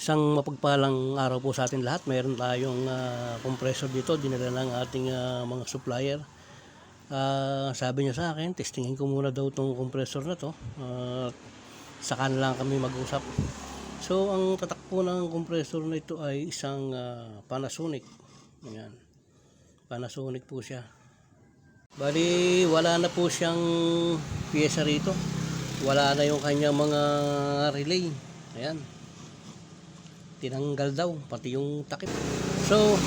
Isang mapagpalang araw po sa atin lahat. Mayroon tayong compressor dito, dinala ng ating mga supplier. Sabi niya sa akin, testingin ko muna daw tong compressor na to. Saka na lang kami mag-usap. So ang tatak po ng compressor na ito ay isang Panasonic. Ayan. Panasonic po siya. Bali wala na po siyang piyesa rito. Wala na yung kanyang mga relay. Ayan. Tinanggal daw pati yung takip. So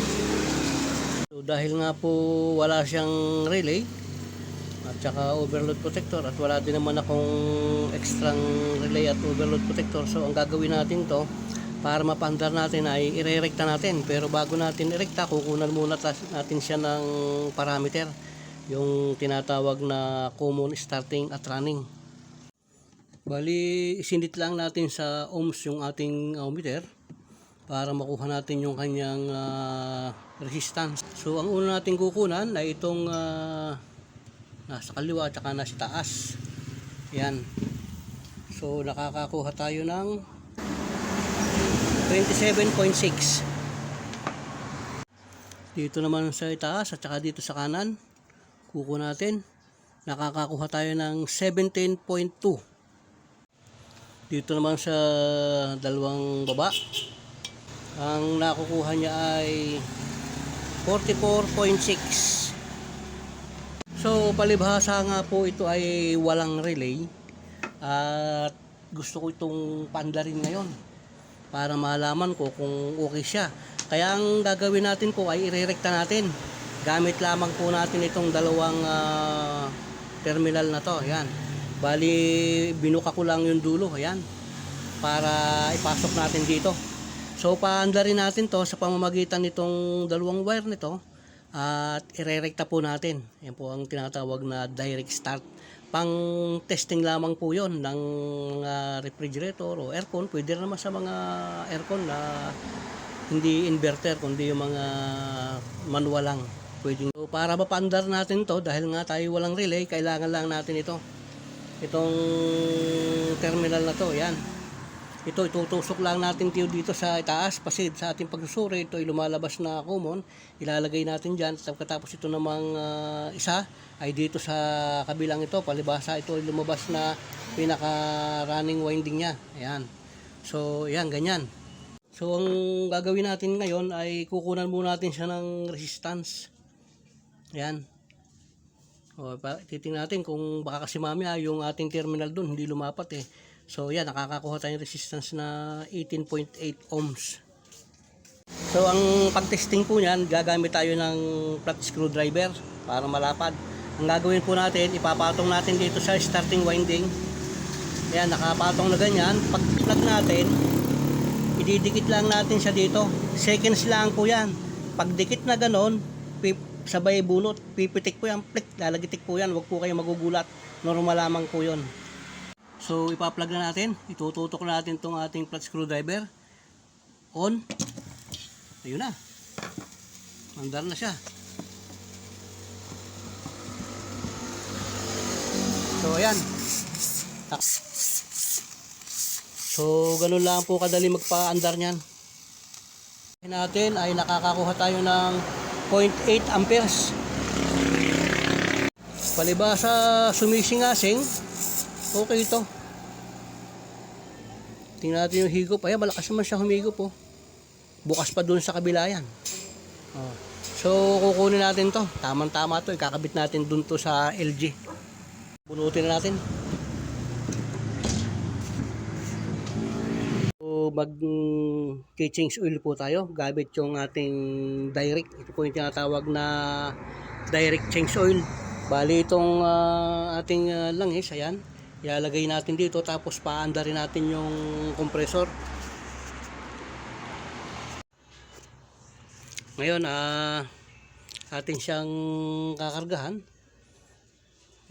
dahil nga po wala siyang relay at saka overload protector at wala din naman akong extra relay at overload protector, so ang gagawin natin to para mapandar natin ay irerekta natin. Pero bago natin irekta, kukunan muna natin siya ng parameter, yung tinatawag na common starting at running. Bali isinit lang natin sa ohms yung ating ohmmeter para makuha natin yung kanyang resistance. So ang una natin kukunan ay itong nasa kaliwa at saka nasa taas. Yan. So nakakakuha tayo ng 27.6. Dito naman sa taas at saka dito sa kanan, kukuha natin, nakakakuha tayo ng 17.2. Dito naman sa dalawang baba, ang nakukuha niya ay 44.6. So palibhasa nga po ito ay walang relay at gusto ko itong pandarin ngayon para malaman ko kung okay siya. Kaya ang gagawin natin po ay irerekta natin. Gamit lamang po natin itong dalawang terminal na to. Ayan. Bali binuka ko lang yung dulo. Ayan. Para ipasok natin dito. So paandarin natin to sa pamamagitan nitong dalawang wire nito at irerekta po natin. Yan po ang tinatawag na direct start. Pang testing lamang po yon ng refrigerator o aircon. Pwede naman sa mga aircon na hindi inverter kundi yung mga manual lang. Pwede. So, para mapaandar natin to, dahil nga tayo walang relay, kailangan lang natin ito. Itong terminal na to, yan. Ito, itutusok lang natin dito sa itaas, pasid sa ating pagsusuri. Ito ay lumalabas na common, ilalagay natin dyan. Tapos ito namang isa ay dito sa kabilang ito, palibasa ito ay lumabas na pinaka running winding nya. Ayan. So yan, ganyan. So ang gagawin natin ngayon ay kukunan muna natin siya ng resistance. Ayan. O, titingnan natin kung baka kasi mamaya yung ating terminal dun hindi lumapat eh. So yan, nakakakuha tayong resistance na 18.8 ohms. So ang pagtesting po niyan, gagamit tayo ng flat screwdriver para malapad. Ang gagawin po natin, ipapatong natin dito sa starting winding. Ayan, nakapatong na ganyan. Pag plug natin, ididikit lang natin siya dito. Seconds lang po yan. Pag dikit na ganon, sabay bunot, pipitik po yan, lalagitik po yan. Huwag po kayo magugulat. Normal lamang po yun. So ipa-plug na natin, itututok natin itong ating flat screwdriver. On. Ayun na. Mandar na siya. So ayan. So ganun lang po kadali magpa-andar niyan. Natin ay nakakakuha tayo ng 0.8 amperes. Palibasa sumisingasing, okay ito. Tingnan natin yung higop. Ayan, malakas naman siya humigop oh. Bukas pa dun sa kabila yan. Oh. So kukunin natin to. Tamang-tama to. Ikakabit natin dun to sa LG. Bunutin na natin. So mag-change oil po tayo. Gamit yung ating direct. Ito po yung tinatawag na direct change oil. Bali itong ating langis. Ayan. Ilalagay natin dito tapos paandarin natin yung compressor. Ngayon atin siyang kakargahan.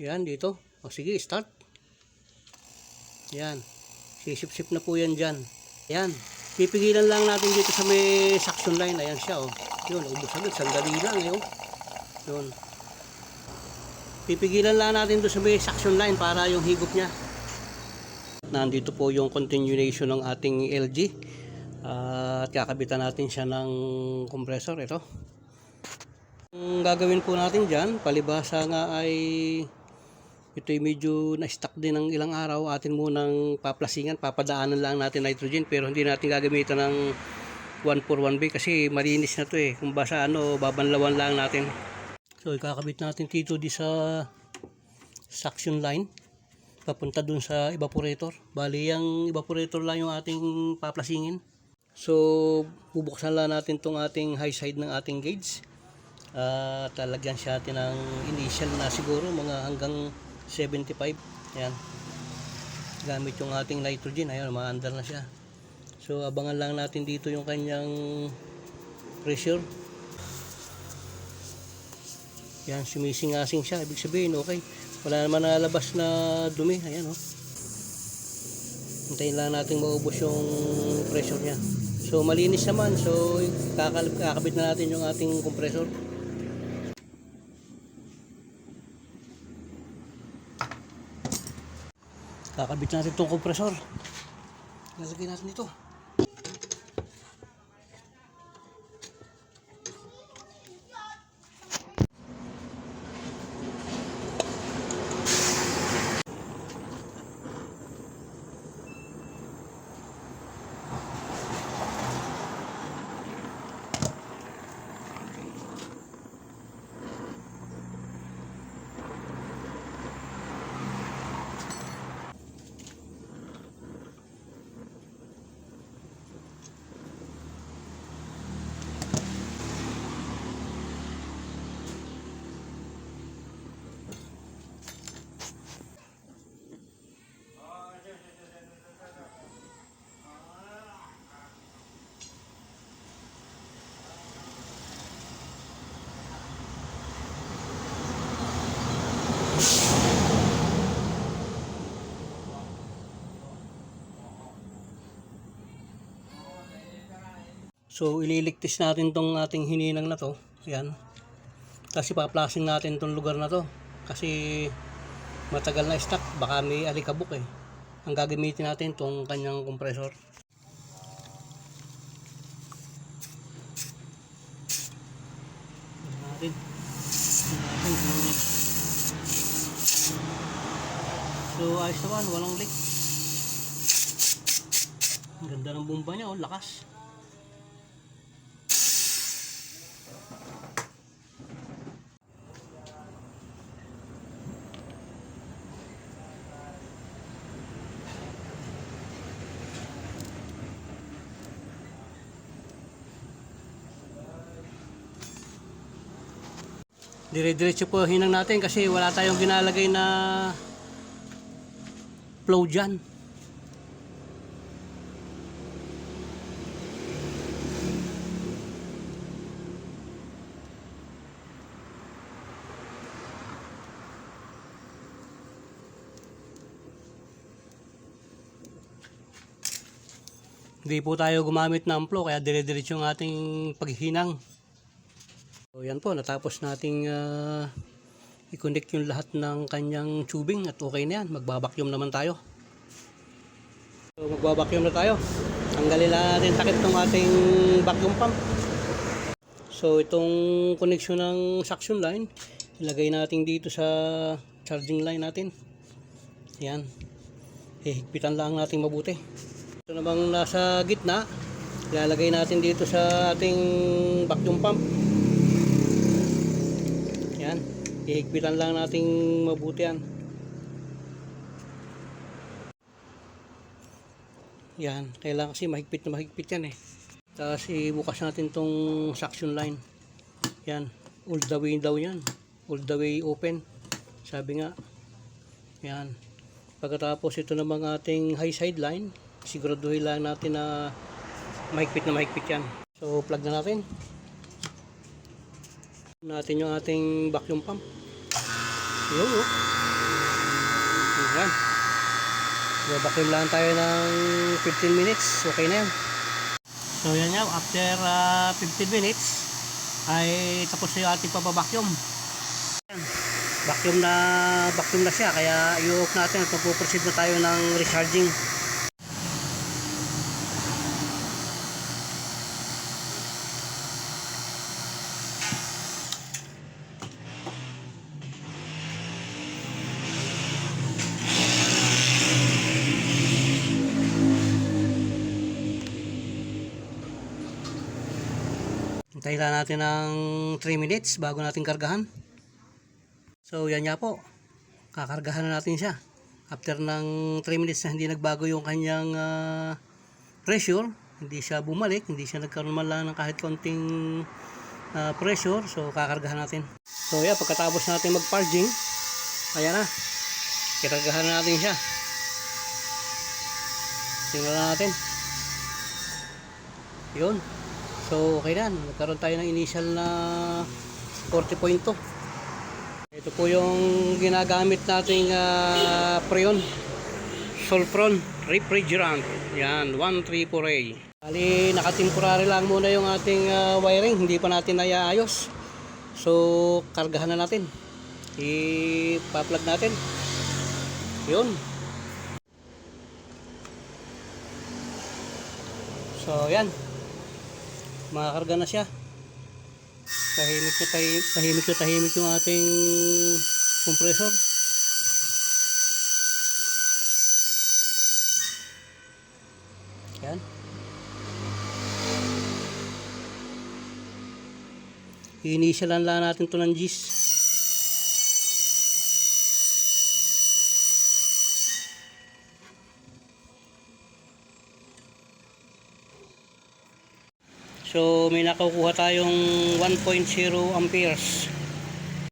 Yan dito. O sige, start. Yan. Sisip-sip na po yan dyan. Yan. Pipigilan lang natin dito sa may suction line. Ayan siya oh. Yun, ubos agad. Sandali lang eh oh. Yun. Pipigilan lang natin doon sa may suction line para yung higop niya. Nandito po yung continuation ng ating LG. At kakabitan natin siya ng compressor. Ito. Ang gagawin po natin dyan, palibhasa nga ay ito'y medyo na-stuck din ng ilang araw. Atin munang paplasingan, papadaanan lang natin nitrogen, pero hindi natin gagamitan ng 141B kasi malinis na to eh. Kung basa babanlawan lang natin. So ikakabit natin dito di sa suction line papunta dun sa evaporator. Bali yung evaporator lang yung ating paplasingin. So bubuksan lang natin tong ating high side ng ating gauge. Talagyan siya natin ng initial na siguro mga hanggang 75. Ayan. Gamit yung ating nitrogen. Ayan, maandar na siya. So abangan lang natin dito yung kanyang pressure. Yan, sumising-asing siya. Ibig sabihin, okay. Wala naman nalabas na dumi. Ayan, oh. Hintayin lang natin maubos yung pressure niya. So malinis naman. So kakabit na natin yung ating compressor. Kakabit natin itong compressor. Lalagay natin ito. So ililigtis natin tong ating hininang na to. Yan. Kasi paplasin natin tong lugar na to. Kasi matagal na stock. Baka may alikabok eh. Ang gagamitin natin tong kanyang compressor. Natin. So ayos naman. Walang leak. Ang ganda ng bomba niya. Oh, lakas. Dire-diretso po hinang natin kasi wala tayong ginalagay na flow dyan. Hindi po tayo gumamit ng flow kaya dire-diretso yung ating paghinang. So yan po, natapos nating i-connect yung lahat ng kanyang tubing at okay na yan. Magbabacuum naman tayo. So magbabacuum na tayo. Tanggalin lang natin takip ng ating vacuum pump. So itong connection ng suction line, ilagay natin dito sa charging line natin. Yan. Hihigpitan lang natin mabuti. Ito namang nasa gitna, ilalagay natin dito sa ating vacuum pump. Yan, ihigpitan lang nating mabuti yan. Yan, kailangan kasi mahigpit na mahigpit yan eh. Tapos ibukas natin tong suction line. Yan, all the way daw yan. All the way open. Sabi nga. Yan. Pagkatapos ito namang ating high side line, siguraduhin lang natin na mahigpit yan. So plug na natin. Natin yung ating vacuum pump. Yun, oh. Ayan. Vacuum lang tayo ng 15 minutes. Okay na yan. So yan nga, after 15 minutes ay tapos na yung ating pabavacuum. Vacuum na siya, kaya i-off natin at magpo-proceed na tayo ng recharging. Hintayin lang natin ng 3 minutes bago natin kargahan. So yan nga po, kakargahan na natin siya. After ng 3 minutes na hindi nagbago yung kanyang pressure, hindi siya bumalik, hindi siya nagkaroon man lang ng kahit konting pressure. So kakargahan natin. So yan, pagkatapos natin mag-purging, ayan na, kikargahan na natin siya. Tingnan natin. Yun. So okay na, nagkaroon tayo ng initial na 40.2. Ito po yung ginagamit nating Freon Sulfron refrigerant. Yan, 134A. Bali, nakatemporary lang muna yung ating wiring, hindi pa natin naiaayos. So kargahan na natin. I-plug natin. Yun. So yan, makakarga na siya. Tahimik yung ating compressor. Yan. Initialan lang natin to ng gis. So may nakukuha tayong 1.0 amperes.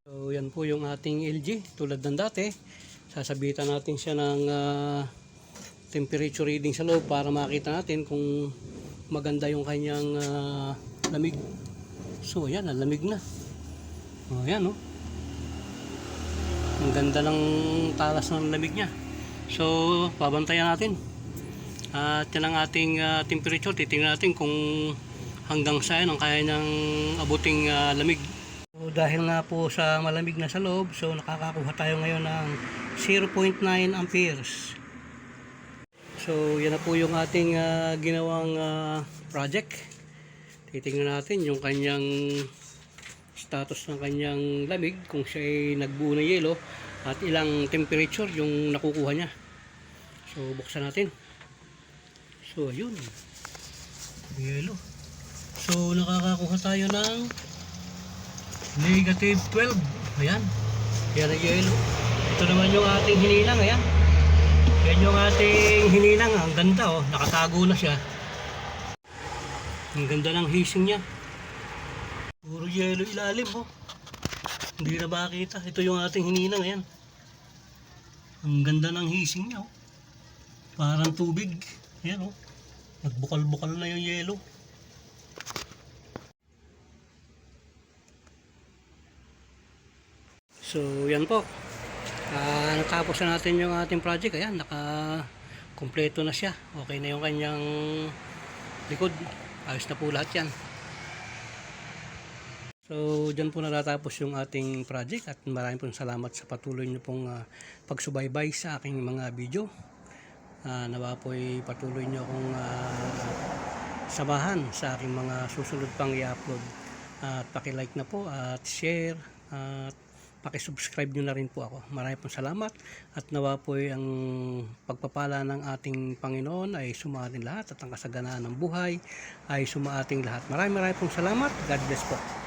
So yan po yung ating LG tulad ng dati. Sasabitan natin siya ng temperature reading sa loob para makita natin kung maganda yung kanyang lamig. So ayan, lamig na. O ayan, oh. Ang ganda ng talas ng lamig niya. So pabantayan natin. At yan ang ating temperature. Titingnan natin kung hanggang saan ang kaya niyang abuting lamig. So, dahil nga po sa malamig na sa loob, so nakakakuha tayo ngayon ng 0.9 amperes. So yan na po yung ating ginawang project. Titingnan natin yung kanyang status ng kanyang lamig, kung siya ay nagbuo ng yelo at ilang temperature yung nakukuha niya. So buksan natin. So ayun, yelo. So nakakakuha tayo ng negative 12. Ayan. Yan ang yelo. Ito naman yung ating hininang. Ayan. Yan yung ating hininang. Ang ganda, oh. Nakatago na siya. Ang ganda ng hising niya. Puro yelo ilalim, oh. Hindi na makita. Ito yung ating hininang. Ayan. Ang ganda ng hising niya, oh. Parang tubig. Ayan, oh. Nagbukal-bukal na yung yelo. So yan po, natapos na natin yung ating project. Ayan, naka-kompleto na siya. Okay na yung kanyang likod. Ayos na po lahat yan. So dyan po natatapos yung ating project. At maraming pong salamat sa patuloy nyo pong pagsubaybay sa aking mga video. Nawa po ay patuloy nyo akong samahan sa aking mga susunod pang i-upload. At paki-like na po at share at paki-subscribe nyo na rin po ako. Maraming pong salamat at nawa po ang pagpapala ng ating Panginoon ay sumaating lahat at ang kasaganaan ng buhay ay sumaating lahat. Maraming pong salamat. God bless po.